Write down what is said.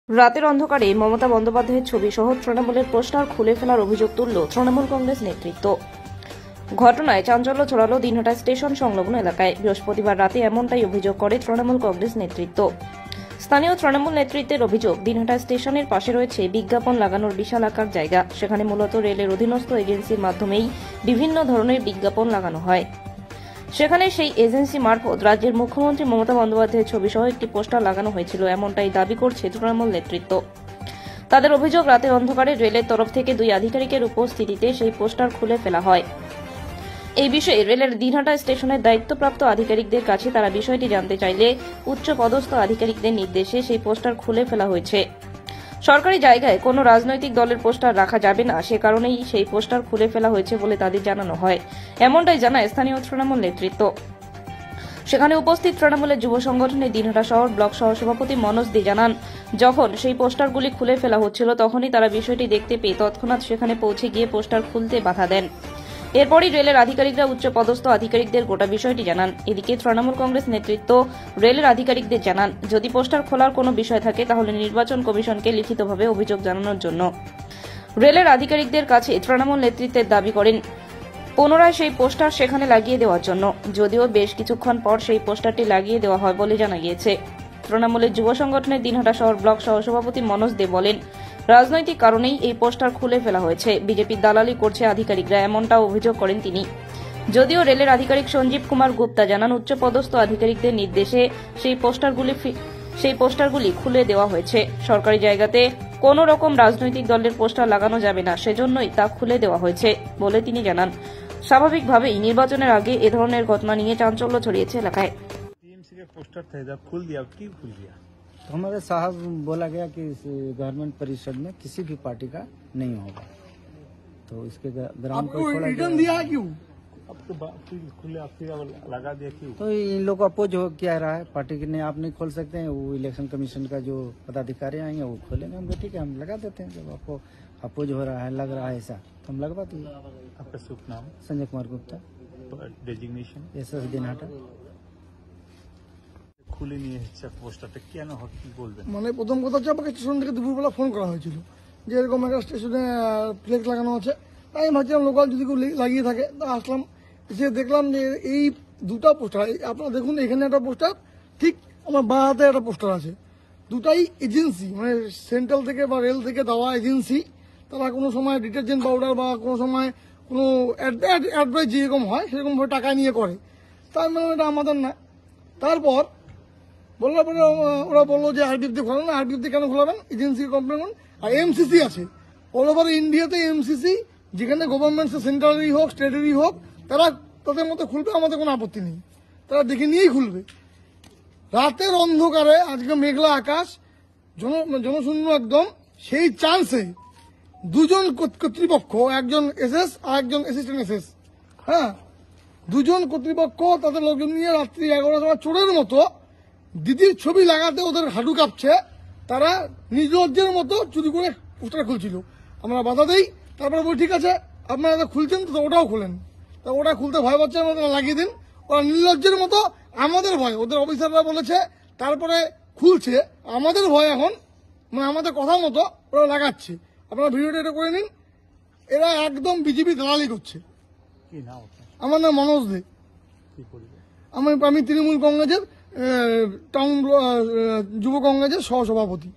রাতের অন্ধকারে মমতা বন্দ্যোপাধ্যায়ের ছবি সহ তৃণমূলের পোস্টার খুলে ফেলার অভিযোগ তুলল তৃণমূল কংগ্রেস নেতৃত্ব। ঘটনায় চাঞ্চল্য ছড়ালো দিনহাটা স্টেশন সংলগ্ন এলাকায়। বৃহস্পতিবার রাতে এমনটাই অভিযোগ করে তৃণমূল কংগ্রেস নেতৃত্ব। স্থানীয় তৃণমূল নেতৃত্বের অভিযোগ, দিনহাটা স্টেশনের পাশে রয়েছে বিজ্ঞাপন লাগানোর বিশাল আকার জায়গা। সেখানে মূলত রেলের অধীনস্থ এজেন্সির মাধ্যমেই বিভিন্ন ধরনের বিজ্ঞাপন লাগানো হয়। সেখানে সেই এজেন্সি মারফত রাজ্যের মুখ্যমন্ত্রী মমতা বন্দ্যোপাধ্যায়ের ছবি সহ একটি পোস্টার লাগানো হয়েছিল, এমনটাই দাবি করছে তৃণমূল নেতৃত্ব। তাদের অভিযোগ, রাতের অন্ধকারে রেলের তরফ থেকে দুই আধিকারিকের উপস্থিতিতে সেই পোস্টার খুলে ফেলা হয়। এই বিষয়ে রেলের দিনহাটা স্টেশনের দায়িত্বপ্রাপ্ত আধিকারিকদের কাছে তারা বিষয়টি জানতে চাইলে উচ্চ পদস্থ আধিকারিকদের নির্দেশে সেই পোস্টার খুলে ফেলা হয়েছে। সরকারি জায়গায় কোনো রাজনৈতিক দলের পোস্টার রাখা যাবে না, সে কারণেই সেই পোস্টার খুলে ফেলা হয়েছে বলে তাদের জানানো হয়, এমনটাই জানায় স্থানীয় তৃণমূল নেতৃত্ব। সেখানে উপস্থিত তৃণমূলের যুব সংগঠনের দিনহাটা শহর ব্লক সহসভাপতি মনোজ দে জানান, যখন সেই পোস্টারগুলি খুলে ফেলা হচ্ছিল তখনই তারা বিষয়টি দেখতে পেয়ে তৎক্ষণাৎ সেখানে পৌঁছে গিয়ে পোস্টার খুলতে বাধা দেন। এরপরই রেলের আধিকারিকরা উচ্চ পদস্থ আধিকারিকদের গোটা বিষয়টি জানান। এদিকে তৃণমূল কংগ্রেস নেতৃত্ব রেলের আধিকারিকদের জানান, যদি পোস্টার খোলার কোনো বিষয় থাকে তাহলে নির্বাচন কমিশনকে লিখিতভাবে অভিযোগ জানানোর জন্য। রেলের আধিকারিকদের কাছে তৃণমূল নেতৃত্বের দাবি করেন পুনরায় সেই পোস্টার সেখানে লাগিয়ে দেওয়ার জন্য, যদিও বেশ কিছুক্ষণ পর সেই পোস্টারটি লাগিয়ে দেওয়া হয় বলে জানা গিয়েছে। তৃণমূলের যুব সংগঠনের দিনহাটা শহর ব্লক সহসভাপতি মনোজ দে বলেন, রাজনৈতিক কারণেই এই পোস্টার খুলে ফেলা হয়েছে, বিজেপির দালালি করছে আধিকারিকরা, এমনটাও অভিযোগ করেন তিনি। যদিও রেলের আধিকারিক সঞ্জীব কুমার গুপ্তা জানান, উচ্চপদস্থ আধিকারিকদের নির্দেশে সেই পোস্টারগুলি খুলে দেওয়া হয়েছে। সরকারি জায়গাতে কোনো রকম রাজনৈতিক দলের পোস্টার লাগানো যাবে না, সেজন্যই তা খুলে দেওয়া হয়েছে বলে তিনি জানান। স্বাভাবিকভাবেই নির্বাচনের আগে এ ধরনের ঘটনা নিয়ে চাঞ্চল্য ছড়িয়েছে এলাকায়। पोस्टर थे जब खुल दिया, क्यों खुल दिया? तो हमारे साहब बोला गया कि इस गवर्नमेंट परिषद में किसी भी पार्टी का नहीं होगा, तो इसके ग्राउंड को छोड़ा रिटर्न दिया क्यों? अब तो खुले फिर लगा दिया, क्यों? तो इन लोग को अपोज हो क्या रहा है, पार्टी के ने आप नहीं खोल सकते हैं, वो इलेक्शन कमीशन का जो पदाधिकारी आएंगे वो खोलेंगे। हम ठीक है, हम लगा देते हैं, जब आपको अपोज हो रहा है, लग रहा है ऐसा, तो हम लगवा दिए। आपका शुभ नाम? संजय कुमार गुप्ता, डेजिग्नेशन? एसएस दिनहाटा। খুলে নিয়ে এসেছে পোস্টারটা, কেন কি বলবেন? মানে প্রথম কথা হচ্ছে, আমাকে স্টেশন থেকে দুপুরবেলা ফোন করা হয়েছিল যে এরকম একটা স্টেশনে ফ্লেক্স লাগানো আছে। তাই আমি ভাবছিলাম লোকাল যদি কেউ লাগিয়ে থাকে, তা আসলাম, এসে দেখলাম যে এই দুটা পোস্টার, আপনারা দেখুন এখানে একটা পোস্টার, ঠিক আমার বাঁ হাতে একটা পোস্টার আছে। দুটাই এজেন্সি, মানে সেন্ট্রাল থেকে বা রেল থেকে দেওয়া এজেন্সি। তারা কোনো সময় ডিটারজেন্ট পাউডার বা কোনো সময় কোনো অ্যাডভাইস যেরকম হয় সেরকমভাবে টাকা নিয়ে করে। তার মানে এটা আমাদের না। তারপর বললাম, ওরা বললো যে আরবিএফতে খোলাবেন না। আরবিএফতে কেন খোলাবেন? এজেন্সির কমপ্লেন। আর এমসিসি আছে অল ওভার ইন্ডিয়াতে, এমসিসি যেখানে গভর্নমেন্ট সেন্ট্রালেরই হোক স্টেটেরই হোক, তারা তাদের মতো খুলবে, আমাদের কোনো আপত্তি নেই, তারা দেখে নিয়েই খুলবে। রাতের অন্ধকারে, আজকে মেঘলা আকাশ, জনশূন্য একদম, সেই চান্সে দুজন কর্তৃপক্ষ, একজন এসএস আর একজন অ্যাসিস্ট্যান্ট এসএস, হ্যাঁ, দুজন কর্তৃপক্ষ তাদের লোকজন নিয়ে রাত্রি 11টার সময় চোরের মতো দিদির ছবি লাগাতে ওদের হাঁটু কাঁপছে, তারা নির্লজ্জের মতো চুরি করে পোস্টার খুলছিল। আমরা বাধা দেই, তারপরে বলি ঠিক আছে আপনারা খুলছেন তো ওটাও খোলেন। তা ওটা খুলতে ভয় পাচ্ছে, আমরা লাগিয়ে দিন। ওরা নির্লজ্জের মতো, আমাদের ভয়, ওদের অফিসাররা বলেছে, তারপরে খুলছে, আমাদের ভয় এখন, মানে আমাদের কথা মতো ওরা লাগাচ্ছে। আপনারা ভিডিওটা এটা করে নিন। এরা একদম বিজেপি দালালি করছে। কি নাম? আমার নাম মনোজ দে। আমি তৃণমূল কংগ্রেসের টাউন যুব কংগ্রেসের সহসভাপতি।